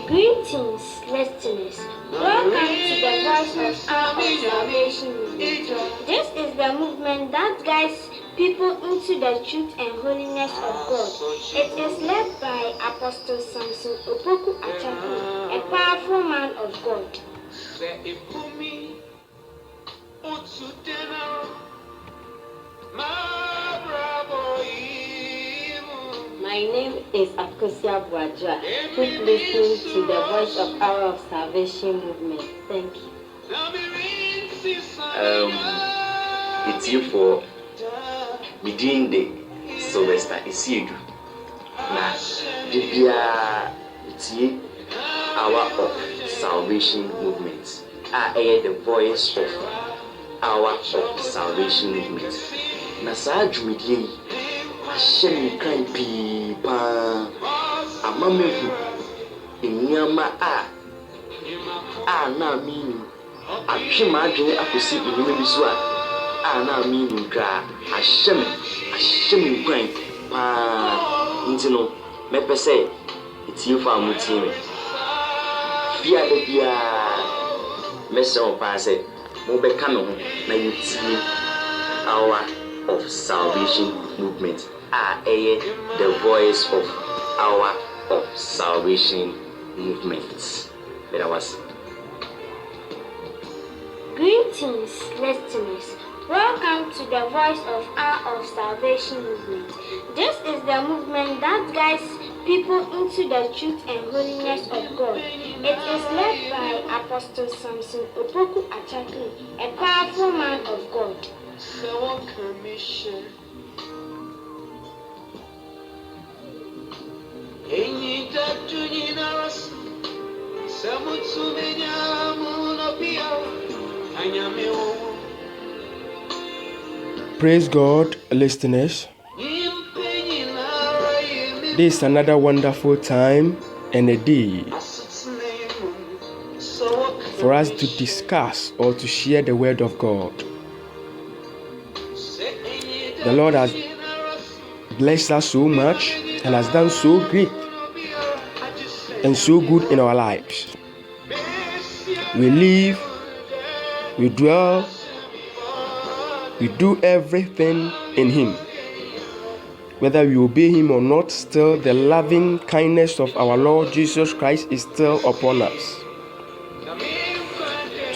Greetings, listeners. Welcome to the Voice of Our Salvation movement. This is the movement that guides people into the truth and holiness of God. It is led by Apostle Samson Opoku Achaku, a powerful man of God. My name is Akosia Buadra. Keep listening to the Voice of Hour of Salvation movement. Thank you. It's you for within the Sylvester Isiedu. Now, it's you, Hour of Salvation movement. I hear the Voice of Hour of Salvation movement. Now, Sajumidi. Shemi kan pipa amamehu enyama a na mini ahwema adwene akosi enyama bi so a na mini nkra ahyem kan pa ntino mepese etie fa amutie bia de bia meso pa se mo be ka no na yutie Hour of Salvation movement. The Voice of Hour of Salvation movement. That was. Greetings, listeners. Welcome to the Voice of Hour of Salvation movement. This is the movement that guides people into the truth and holiness of God. It is led by Apostle Samson Opoku Achaku, a powerful man of God. Praise God, listeners. This is another wonderful time and a day for us to discuss or to share the word of God. The Lord has blessed us so much and has done so great and so good in our lives. We live, we dwell, we do everything in Him. Whether we obey Him or not, still the loving kindness of our Lord Jesus Christ is still upon us.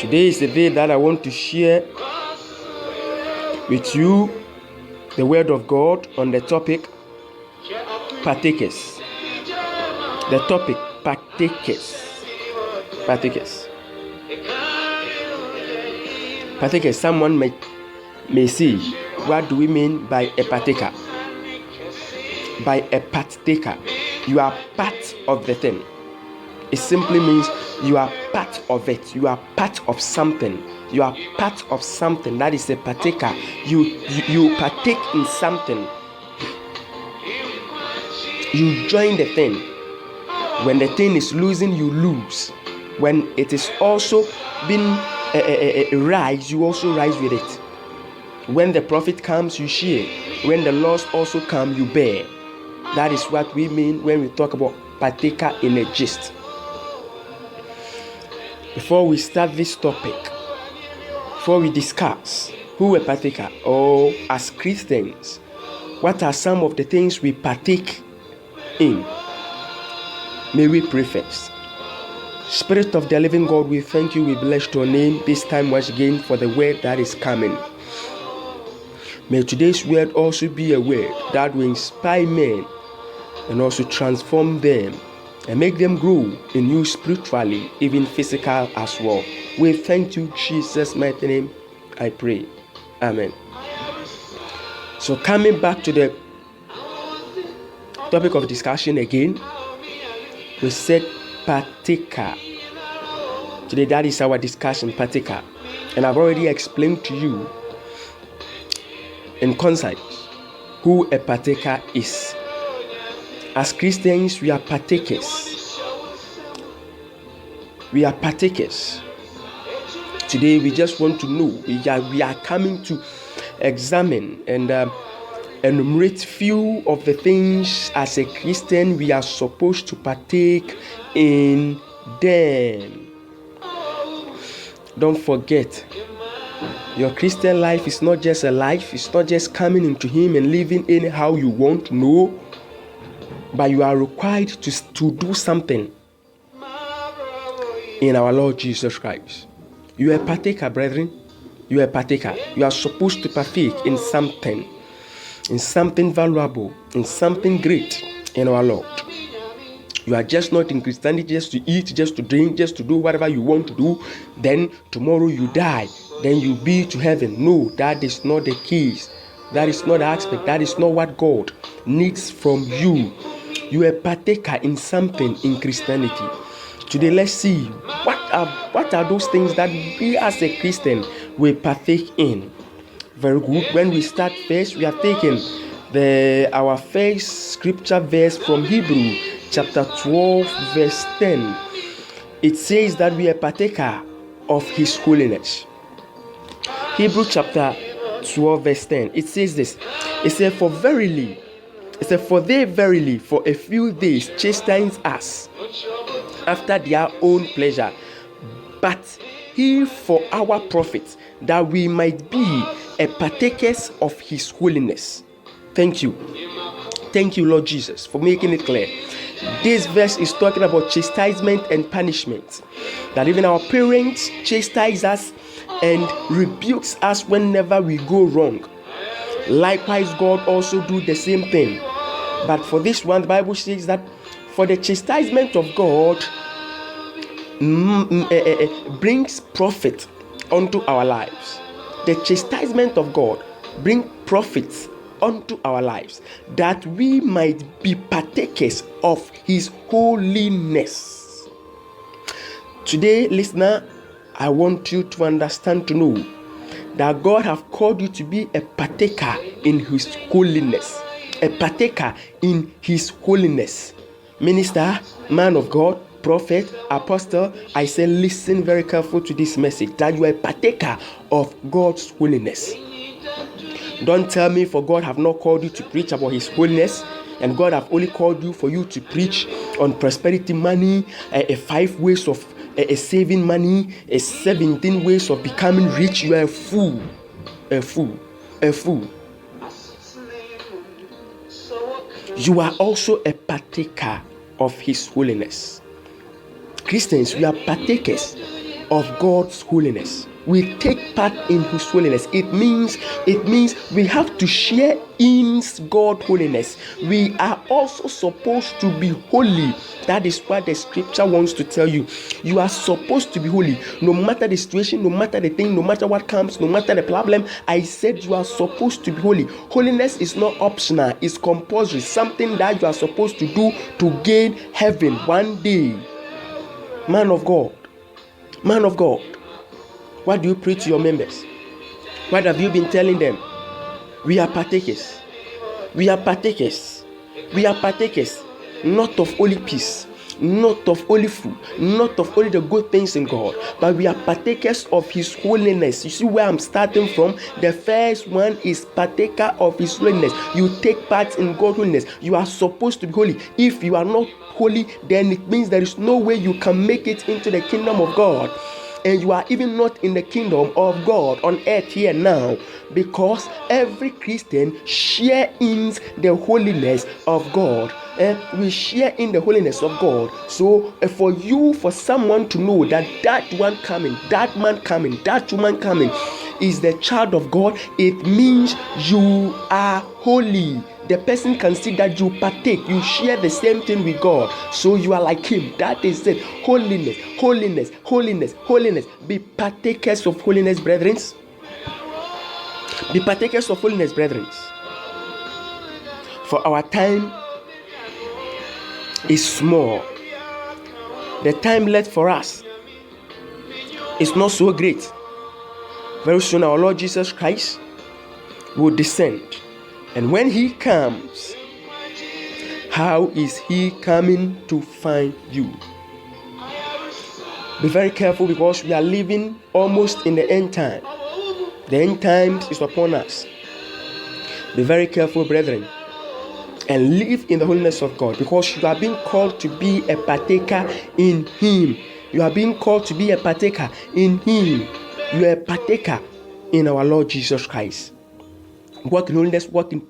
Today is the day that I want to share with you the word of God on the topic partakers. The topic partakers. Partakers. Someone may say, what do we mean by a partaker? By a partaker, you are part of the thing. It simply means you are part of it. You are part of something. You are part of something. That is a partaker. You partake in something. You join the thing. When the thing is losing, you lose. When it is also been rise, you also rise with it. When the profit comes, you share. When the loss also comes, you bear. That is what we mean when we talk about partaker in a gist. Before we start this topic, before we discuss who a partaker, or as Christians, what are some of the things we partake in? May we pray first. Spirit of the living God, we thank you, we bless your name this time once again for the word that is coming. May today's word also be a word that will inspire men and also transform them and make them grow in you spiritually, even physical as well. We thank you, Jesus' mighty name, I pray. Amen. So coming back to the topic of discussion again, we said partaker. Today that is our discussion, partaker. And I've already explained to you in concise who a partaker is. As Christians, we are partakers. We are partakers. Today, we just want to know. We are coming to examine and enumerate few of the things as a Christian we are supposed to partake in them. Don't forget, your Christian life is not just a life. It's not just coming into Him and living anyhow you want. No, but you are required to do something in our Lord Jesus Christ. You are a partaker, brethren. You are a partaker. You are supposed to partake in something valuable, in something great in our Lord. You are just not in Christianity just to eat, just to drink, just to do whatever you want to do. Then tomorrow you die. Then you be to heaven. No, that is not the case. That is not the aspect. That is not what God needs from you. You are a partaker in something in Christianity. Today, let's see what are those things that we as a Christian will partake in. Very good. When we start first, we are taking our first scripture verse from Hebrew chapter 12 verse 10. It says that we are partaker of His holiness. Hebrew chapter 12 verse 10. It says this. It said, for they verily for a few days chastise us after their own pleasure, but He for our profit, that we might be a partakers of His holiness. Thank you, Lord Jesus, for making it clear. This verse is talking about chastisement and punishment. That even our parents chastise us and rebukes us whenever we go wrong. Likewise, God also do the same thing. But for this one, the Bible says that for the chastisement of God brings profit unto our lives. The chastisement of God brings profits unto our lives, that we might be partakers of His holiness. Today, listener, I want you to understand, to know that God have called you to be a partaker in His holiness. A partaker in His holiness. Minister, man of God, prophet, apostle, I say listen very careful to this message, that you are a partaker of God's holiness. Don't tell me, for God have not called you to preach about His holiness, and God have only called you for you to preach on prosperity money, 5 ways of saving money, 17 ways of becoming rich. You are a fool. You are also a partaker of His holiness. Christians, we are partakers of God's holiness. We take part in His holiness. It means we have to share in God's holiness. We are also supposed to be holy. That is what the scripture wants to tell you. You are supposed to be holy. No matter the situation, no matter the thing, no matter what comes, no matter the problem, I said you are supposed to be holy. Holiness is not optional. It's compulsory. Something that you are supposed to do to gain heaven one day. Man of God, what do you preach to your members? What have you been telling them? We are partakers. We are partakers. We are partakers, not of only peace, not of only food, not of only the good things in God, but we are partakers of His holiness. You see where I'm starting from? The first one is partaker of His holiness. You take part in God's holiness. You are supposed to be holy. If you are not holy, then it means there is no way you can make it into the kingdom of God. And you are even not in the kingdom of God on earth here now, because every Christian share in the holiness of God. We share in the holiness of God. So for someone to know that one coming, that man coming, that woman coming is the child of God, it means you are holy. The person can see that you partake, you share the same thing with God, so you are like Him. That is it. Holiness, holiness, holiness, holiness. Be partakers of holiness, brethren. Be partakers of holiness, brethren. For our time is small. The time left for us is not so great. Very soon our Lord Jesus Christ will descend. And when He comes, How is he coming to find you? Be very careful, because we are living almost in the end time. The end times is upon us. Be very careful, brethren, and live in the holiness of God, because you are being called to be a partaker in him. You are being called to be a partaker in him. You are a partaker in our Lord Jesus Christ. Walk in holiness, walk in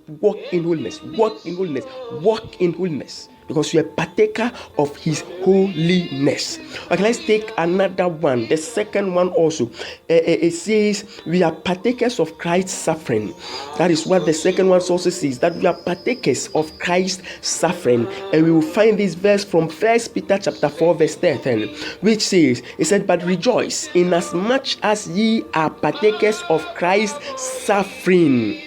holiness, walk in holiness, walk in holiness, because you are a partaker of his holiness. Okay, let's take another one. The second one also. It says we are partakers of Christ's suffering. That is what the second one also says, that we are partakers of Christ's suffering. And we will find this verse from 1 Peter chapter 4 verse 13, which says, it said, but rejoice inasmuch as ye are partakers of Christ's suffering.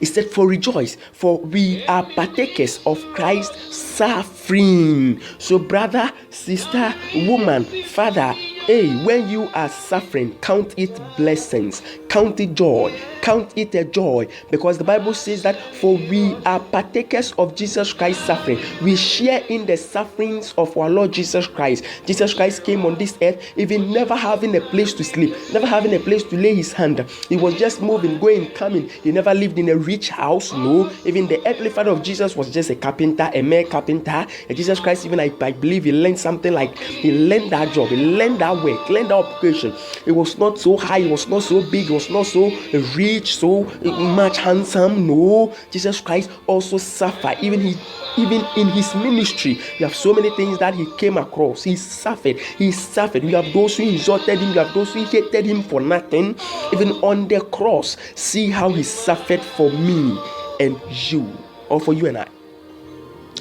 It said, for rejoice, for we are partakers of Christ's suffering. So brother, sister, woman, father, when you are suffering, count it blessings, count it joy, count it a joy, because the Bible says that for we are partakers of Jesus Christ's suffering. We share in the sufferings of our Lord Jesus Christ. Jesus Christ came on this earth even never having a place to sleep, never having a place to lay his hand. He was just moving, going, coming. He never lived in a rich house. No, even the earthly father of Jesus was just a carpenter, a mere carpenter. And Jesus Christ, even I believe he learned something like, he learned that job, he learned that work, learned that occupation. It was not so high, it was not so big, it was not so rich, so much handsome. No, Jesus Christ also suffered. Even in his ministry, we have so many things that he came across. He suffered. We have those who insulted him, we have those who hated him for nothing. Even on the cross, see how he suffered for me and you, or for you and I.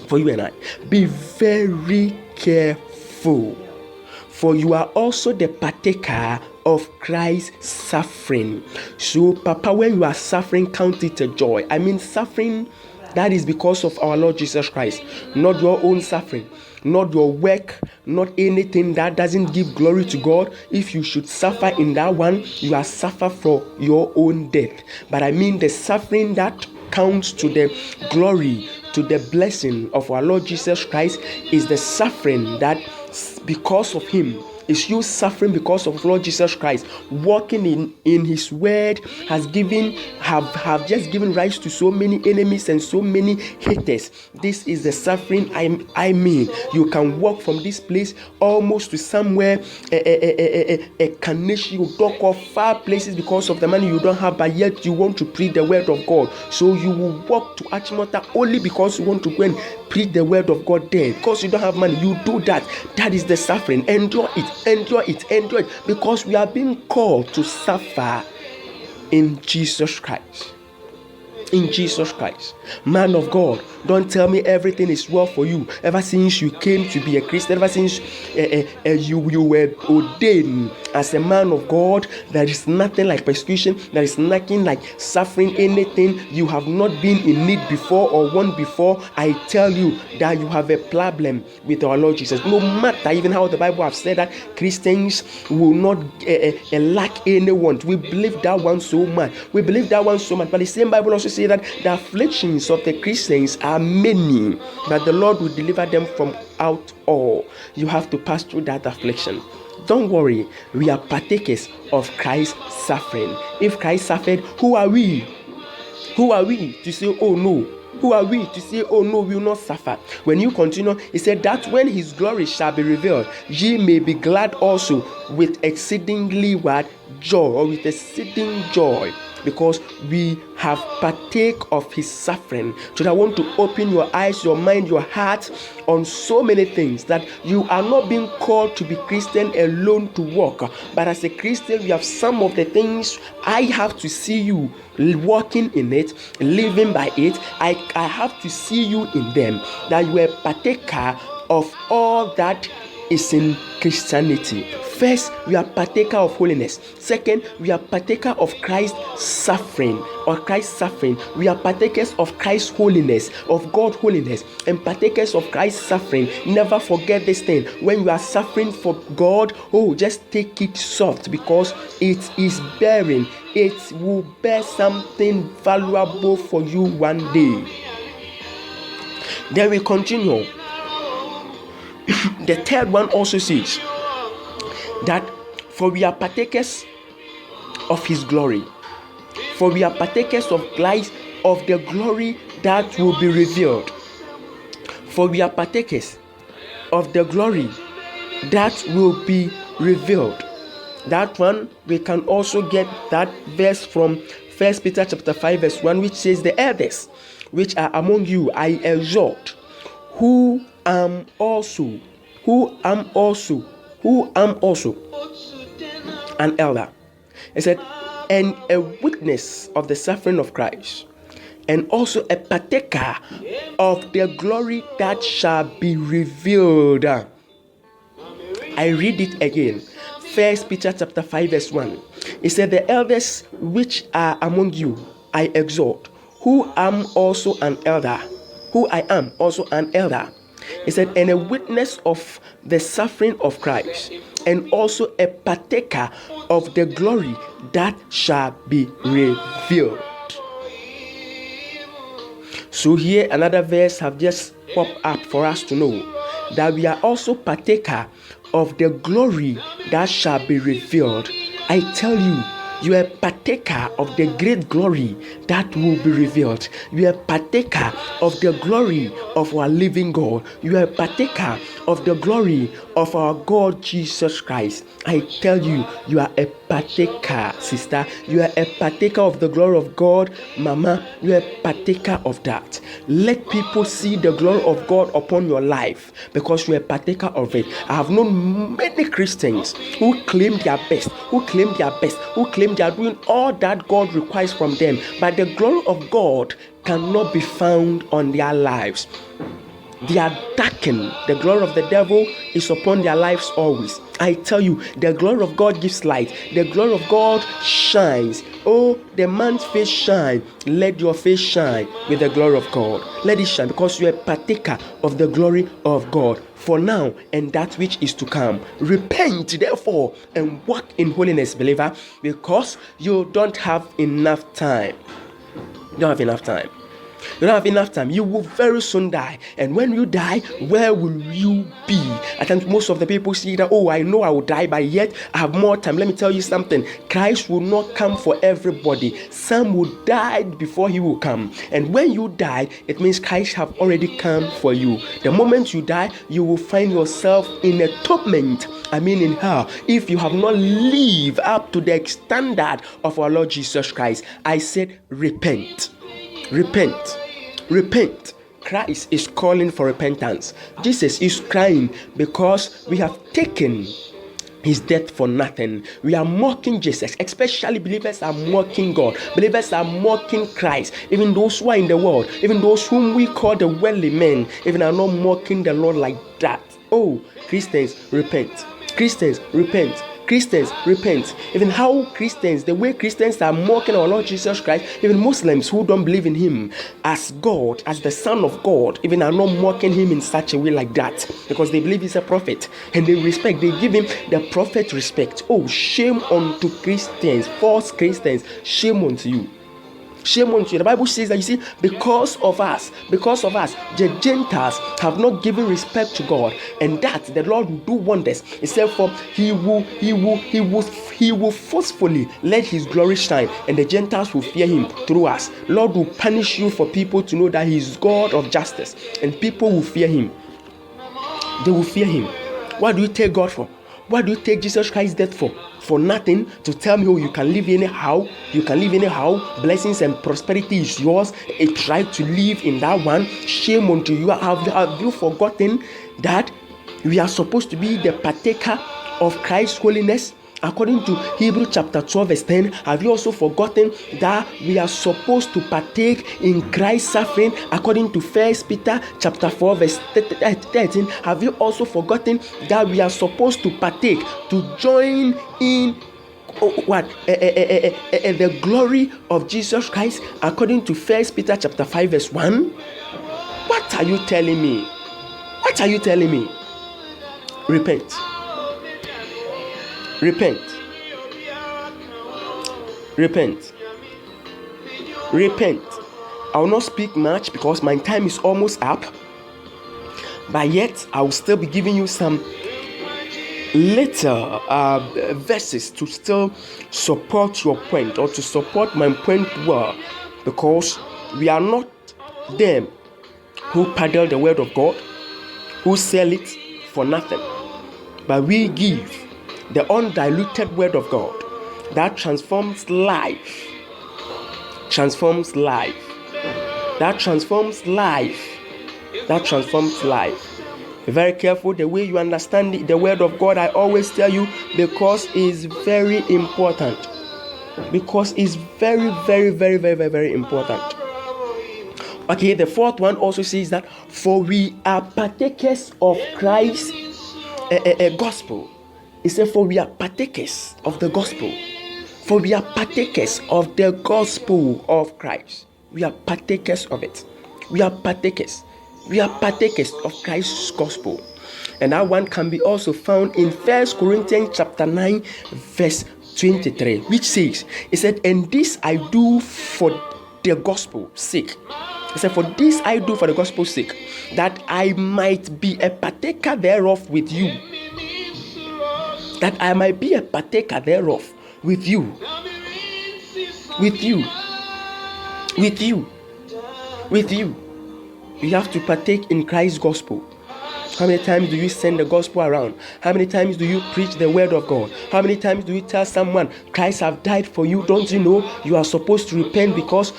For you and I. Be very careful, for you are also the partaker of Christ's suffering. So, Papa, when you are suffering, count it a joy. I mean, suffering that is because of our Lord Jesus Christ, not your own suffering, not your work, not anything that doesn't give glory to God. If you should suffer in that one, you are suffer for your own death. But I mean the suffering that counts to the glory, to the blessing of our Lord Jesus Christ, is the suffering that because of him, is you suffering because of Lord Jesus Christ. Walking in his word has have just given rise to so many enemies and so many haters. This is the suffering I mean. You can walk from this place almost to somewhere, a carnation, you talk of far places because of the money you don't have, but yet you want to preach the word of God. So you will walk to Achimota only because you want to go and preach the word of God there. Because you don't have money, you do that. That is the suffering. Endure it, because we are being called to suffer in Jesus Christ. In Jesus Christ. Man of God, don't tell me everything is well for you. Ever since you came to be a Christian, ever since you were ordained as a man of God, there is nothing like persecution, there is nothing like suffering, anything you have not been in need before or want before. I tell you that you have a problem with our Lord Jesus. No matter even how the Bible have said that Christians will not lack anyone. We believe that one so much. But the same Bible also says that the afflictions of the Christians are many, but the Lord will deliver them from out all. You have to pass through that affliction. Don't worry, we are partakers of Christ's suffering. If Christ suffered, who are we? Who are we to say, oh no? Who are we to say, oh no, we will not suffer? When you continue, he said that when his glory shall be revealed, ye may be glad also with exceedingly what? Joy, or with exceeding joy, because we have partake of his suffering. So I want to open your eyes, your mind, your heart on so many things, that you are not being called to be Christian alone to walk, but as a Christian, we have some of the things I have to see you walking in it, living by it. I have to see you in them, that you are a partaker of all that is in Christianity. First, we are partaker of holiness. Second, we are partaker of Christ's suffering, We are partakers of Christ's holiness, of God's holiness, and partakers of Christ's suffering. Never forget this thing. When you are suffering for God, just take it soft, because it is bearing. It will bear something valuable for you one day. Then we continue. The third one also says that for we are partakers of his glory. For we are partakers of the glory that will be revealed. For we are partakers of the glory that will be revealed. That one, we can also get that verse from 1 Peter chapter 5 verse 1, which says, the elders which are among you I exhort, who am also an elder. It said, and a witness of the suffering of Christ, and also a partaker of the glory that shall be revealed. I read it again. 1 Peter chapter 5 verse 1. It said, the elders which are among you I exhort, who am also an elder. It said, and a witness of the suffering of Christ, and also a partaker of the glory that shall be revealed. So here another verse have just popped up for us to know that we are also partaker of the glory that shall be revealed. I tell you, you are a partaker of the great glory that will be revealed. You are a partaker of the glory of our living God. You are a partaker of the glory of our God Jesus Christ. I tell you, you are a partaker, sister. You are a partaker of the glory of God, mama. You are a partaker of that. Let people see the glory of God upon your life because you are a partaker of it. I have known many Christians who claim they are best, who claim they are doing all that God requires from them, but the glory of God cannot be found on their lives. They are darkened. The glory of the devil is upon their lives always. I tell you, the glory of God gives light. The glory of God shines. Oh, the man's face shine. Let your face shine with the glory of God. Let it shine because you are a partaker of the glory of God for now and that which is to come. Repent, therefore, and walk in holiness, believer, because you don't have enough time. You don't have enough time. You don't have enough time. You will very soon die. And when you die, where will you be? I think most of the people see that, oh, I know I will die, but yet I have more time. Let me tell you something. Christ will not come for everybody. Some will die before he will come. And when you die, it means Christ have already come for you. The moment you die, you will find yourself in a torment. In hell. If you have not lived up to the standard of our Lord Jesus Christ, I said, repent. Repent. Christ is calling for repentance. Jesus is crying because we have taken his death for nothing. We are mocking Jesus. Especially believers are mocking God. Believers are mocking Christ. Even those who are in the world, even those whom we call the worldly men, even are not mocking the Lord like that. Oh, Christians, repent. Christians, repent. Christians, repent. Even how Christians, the way Christians are mocking our Lord Jesus Christ, even Muslims who don't believe in him as God, as the Son of God, even are not mocking him in such a way like that because they believe he's a prophet and they give him the prophet respect. Oh, shame unto Christians, false Christians, shame unto you. Shame on you. The Bible says that, you see, because of us, the Gentiles have not given respect to God, and that the Lord will do wonders. He said, for he will forcefully let his glory shine, and the Gentiles will fear him through us. Lord will punish you for people to know that he is God of justice, and people will fear him. They will fear him. What do you take God for? What do you take Jesus Christ's death for? For nothing, to tell me, oh, you can live anyhow. Blessings and prosperity is yours. Try to live in that one. Shame unto you. Have you forgotten that we are supposed to be the partaker of Christ's holiness? According to Hebrews chapter 12 verse 10, have you also forgotten that we are supposed to partake in Christ's suffering? According to 1 Peter chapter 4 verse 13, have you also forgotten that we are supposed to partake, to join in the glory of Jesus Christ? According to 1 Peter chapter 5 verse 1. What are you telling me? Repent. I will not speak much because my time is almost up. But yet, I will still be giving you some little verses to still support your point, or to support my point well, because we are not them who peddle the word of God, who sell it for nothing, but we give the undiluted word of God that transforms life, that transforms life. Be very careful the way you understand the word of God. I always tell you, because it's very important. Because it's very, very, very, very, very, very important. Okay, the fourth one also says that for we are partakers of Christ's gospel. It says, for we are partakers of the gospel. For we are partakers of the gospel of Christ. We are partakers of it. We are partakers. We are partakers of Christ's gospel. And that one can be also found in 1 Corinthians chapter 9, verse 23, which says, it said, and this I do for the gospel's sake. It said, for this I do for the gospel's sake, that I might be a partaker thereof with you. That I might be a partaker thereof with you. With you. With you. With you. You have to partake in Christ's gospel. How many times do you send the gospel around? How many times do you preach the word of God? How many times do you tell someone, Christ have died for you? Don't you know you are supposed to repent because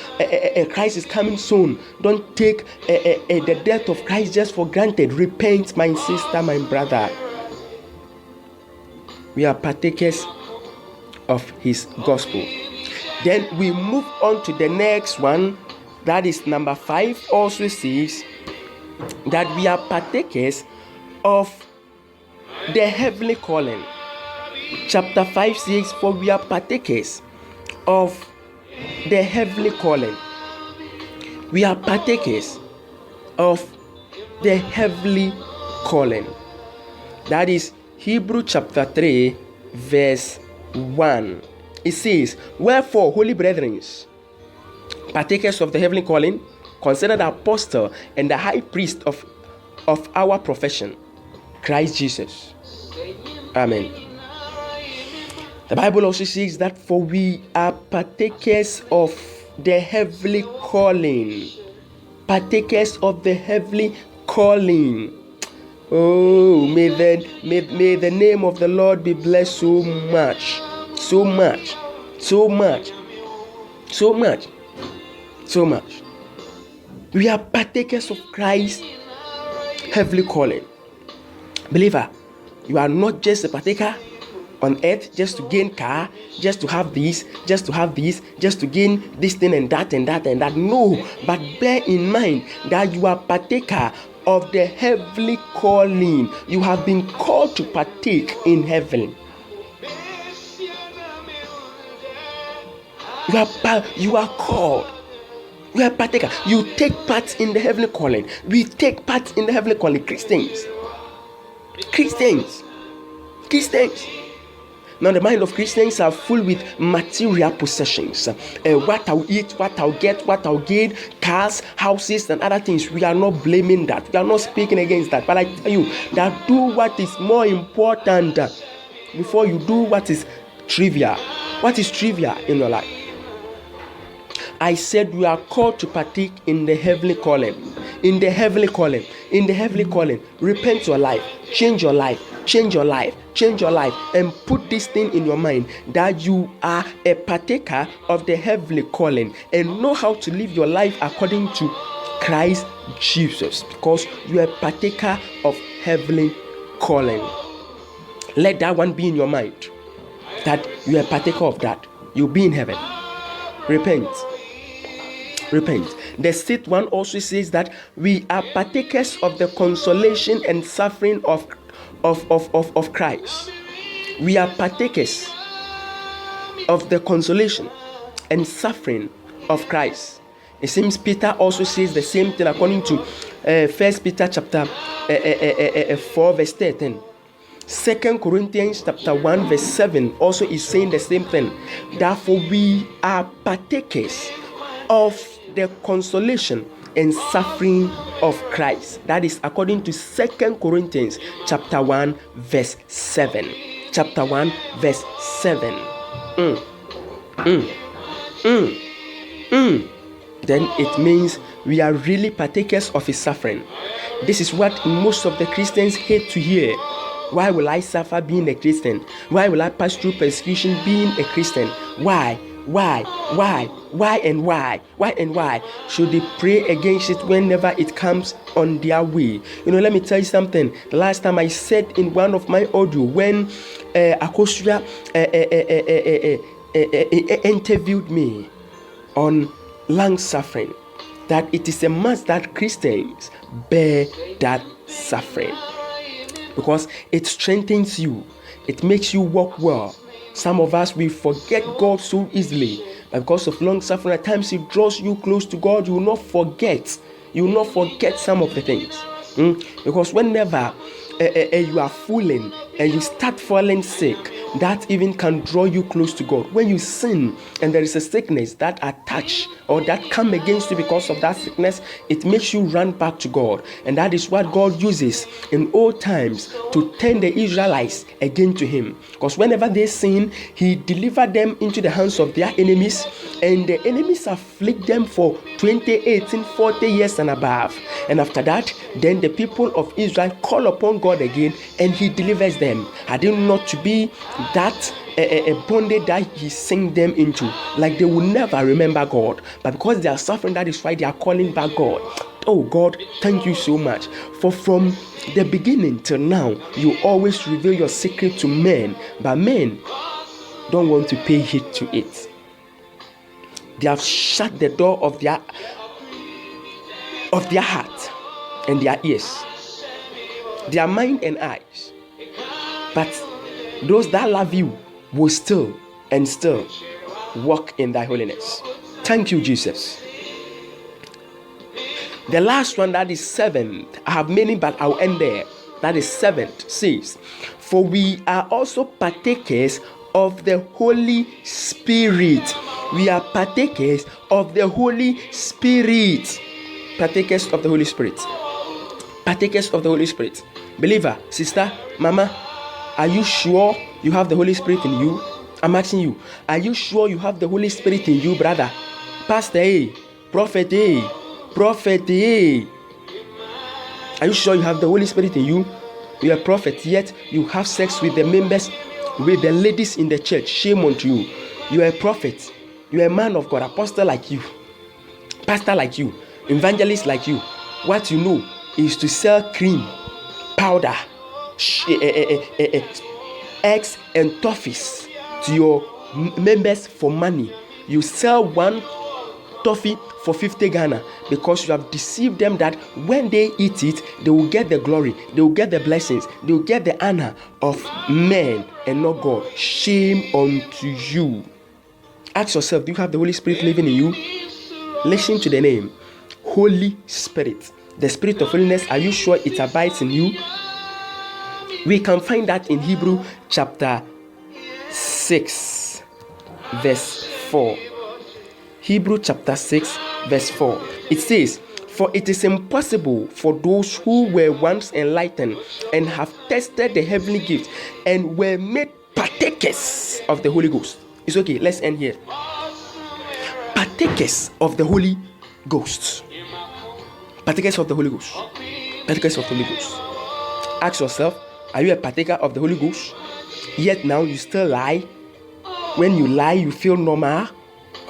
Christ is coming soon? Don't take the death of Christ just for granted. Repent, my sister, my brother. We are partakers of his gospel. Then we move on to the next one. That is number 5. Also says that we are partakers of the heavenly calling. Chapter 5 says, for we are partakers of the heavenly calling. We are partakers of the heavenly calling. That is Hebrew chapter 3, verse 1. It says, wherefore, holy brethren, partakers of the heavenly calling, consider the apostle and the high priest of our profession, Christ Jesus. Amen. The Bible also says that for we are partakers of the heavenly calling. Partakers of the heavenly calling. Oh, may the name of the Lord be blessed so much. So much. So much. So much. So much. We are partakers of Christ's heavenly calling. Believer, you are not just a partaker on earth just to gain car, just to have this, just to have this, just to gain this thing and that and that and that. No, but bear in mind that you are partaker of the heavenly calling. You have been called to partake in heaven. You are called. You are partaker. You take part in the heavenly calling. We take part in the heavenly calling. Christians. Now the mind of Christians are full with material possessions. What I'll eat, what I'll get, what I'll gain, cars, houses, and other things. We are not blaming that. We are not speaking against that. But I tell you that do what is more important before you do what is trivial. What is trivial in your life? I said we are called to partake in the heavenly calling. In the heavenly calling. In the heavenly calling. Repent your life. Change your life. Change your life. Change your life. And put this thing in your mind that you are a partaker of the heavenly calling. And know how to live your life according to Christ Jesus. Because you are a partaker of heavenly calling. Let that one be in your mind. That you are a partaker of that. You'll be in heaven. Repent. Repent. The 6th one also says that we are partakers of the consolation and suffering of Christ. We are partakers of the consolation and suffering of Christ. It seems Peter also says the same thing according to 1 Peter chapter 4 verse 13. 2 Corinthians chapter 1 verse 7 also is saying the same thing. Therefore we are partakers of the consolation and suffering of Christ. That is according to 2 Corinthians chapter 1 verse 7. Chapter 1 verse 7. Then it means we are really partakers of his suffering. This is what most of the Christians hate to hear. Why will I suffer being a Christian? Why will I pass through persecution being a Christian? Why and why should they pray against it whenever it comes on their way? Let me tell you something. The last time I said in one of my audio when Akosua interviewed me on long suffering, that it is a must that Christians bear that suffering, because it strengthens you, it makes you walk well. Some of us, we forget God so easily, but because of long suffering, at times it draws you close to God. You will not forget some of the things, because whenever you are fooling and you start falling sick, that even can draw you close to God. When you sin and there is a sickness that attach or that come against you because of that sickness, it makes you run back to God. And that is what God uses in old times to turn the Israelites again to him. Because whenever they sin, he delivered them into the hands of their enemies, and the enemies afflict them for 20, 18, 40 years and above. And after that, then the people of Israel call upon God again, and he delivers them. Had it not to be that a bondage that he sent them into, like they will never remember God, but because they are suffering, that is why they are calling back God. Oh God, thank you so much, for from the beginning till now, you always reveal your secret to men, but men don't want to pay heed to it. They have shut the door of their heart and their ears, their mind and eyes. But those that love you will still walk in thy holiness. Thank you, Jesus. The last one, that is seventh. I have many, but I'll end there. That is seventh, says, for we are also partakers of the Holy Spirit. We are partakers of the Holy Spirit. Partakers of the Holy Spirit. Partakers of the Holy Spirit. Believer, sister, mama, are you sure you have the Holy Spirit in you? I'm asking you, are you sure you have the Holy Spirit in you, brother? Pastor, prophet, prophet. Are you sure you have the Holy Spirit in you? You are a prophet, yet you have sex with the members, with the ladies in the church. Shame on you. You are a prophet. You are a man of God, apostle like you, pastor like you, evangelist like you. What you know is to sell cream, powder, eggs and toffees to your members for money. You sell one toffee for 50 Ghana because you have deceived them that when they eat it, they will get the glory, they will get the blessings, they will get the honor of men and not God. Shame unto you. Ask yourself, do you have the Holy Spirit living in you? Listen to the name, Holy Spirit. The Spirit of holiness, are you sure it abides in you? We can find that in Hebrew chapter 6 verse 4. Hebrew chapter 6 verse 4. It says, for it is impossible for those who were once enlightened and have tasted the heavenly gift and were made partakers of the Holy Ghost. It's okay, let's end here. Partakers of the Holy Ghost. Partakers of the Holy Ghost. Partakers of the Holy Ghost. Ask yourself, are you a partaker of the Holy Ghost? Yet now you still lie. When you lie, you feel normal.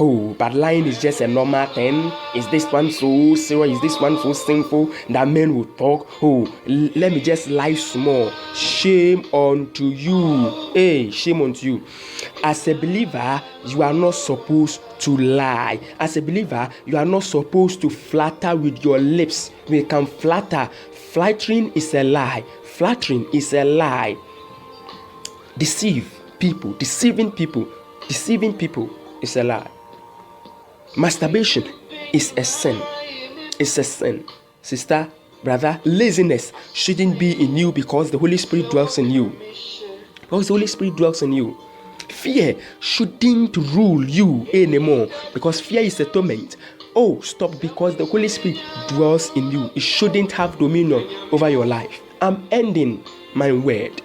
Oh, but lying is just a normal thing. Is this one so serious? Is this one so sinful that men will talk? Oh, let me just lie small. Shame unto you. Hey, shame unto you. As a believer, you are not supposed to lie. As a believer, you are not supposed to flatter with your lips. We can flatter. Flattering is a lie. Flattering is a lie. Deceiving people is a lie. Masturbation is a sin. It's a sin. Sister, brother, laziness shouldn't be in you because the Holy Spirit dwells in you. Because the Holy Spirit dwells in you. Fear shouldn't rule you anymore because fear is a torment. Oh, stop, because the Holy Spirit dwells in you. It shouldn't have dominion over your life. I'm ending my word.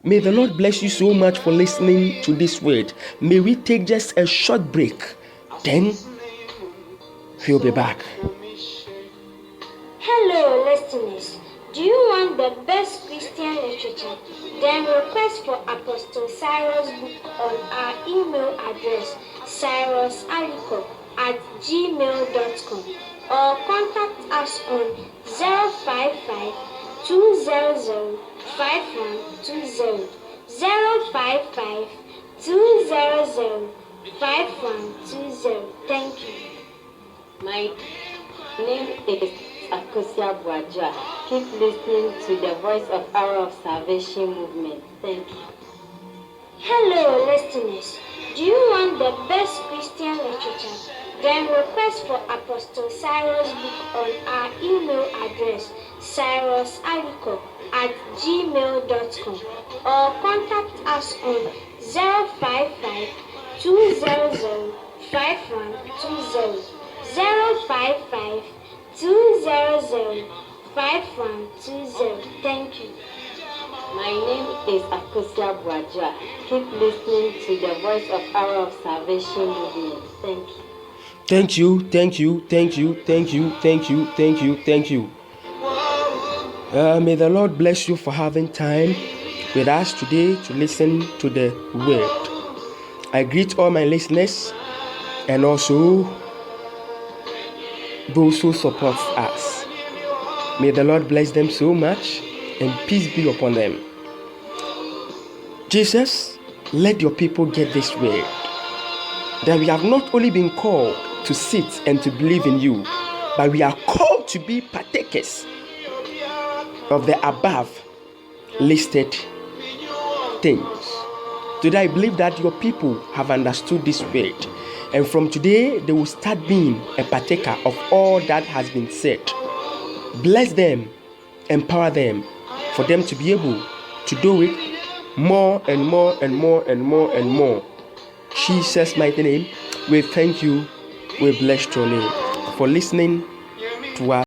May the Lord bless you so much for listening to this word. May we take just a short break. Then we'll be back. Hello, listeners. Do you want the best Christian literature? Then request for Apostle Cyrus' book on our email address, cyrusaliko@gmail.com, or contact us on 055 200 5120, 055 200 5120. Thank you. My name is Akosia Buaja. Keep listening to the Voice of Hour of Salvation movement. Thank you. Hello, listeners. Do you want the best Christian literature? Then request for Apostle Cyrus' book on our email address, cyrusaliko@gmail.com, or contact us on 055 200 5120, 055 200 5120. Thank you. My name is Akosia Buaja. Keep listening to the Voice of Hour of Salvation movement. Thank you. Thank you. May the Lord bless you for having time with us today to listen to the word. I greet all my listeners and also those who support us. May the Lord bless them so much and peace be upon them. Jesus, let your people get this word, that we have not only been called to sit and to believe in you, but we are called to be partakers of the above listed things. Today I believe that your people have understood this word, and from today they will start being a partaker of all that has been said. Bless them, empower them, for them to be able to do it more and more. Jesus' mighty name, we thank you, we bless your name for listening to us.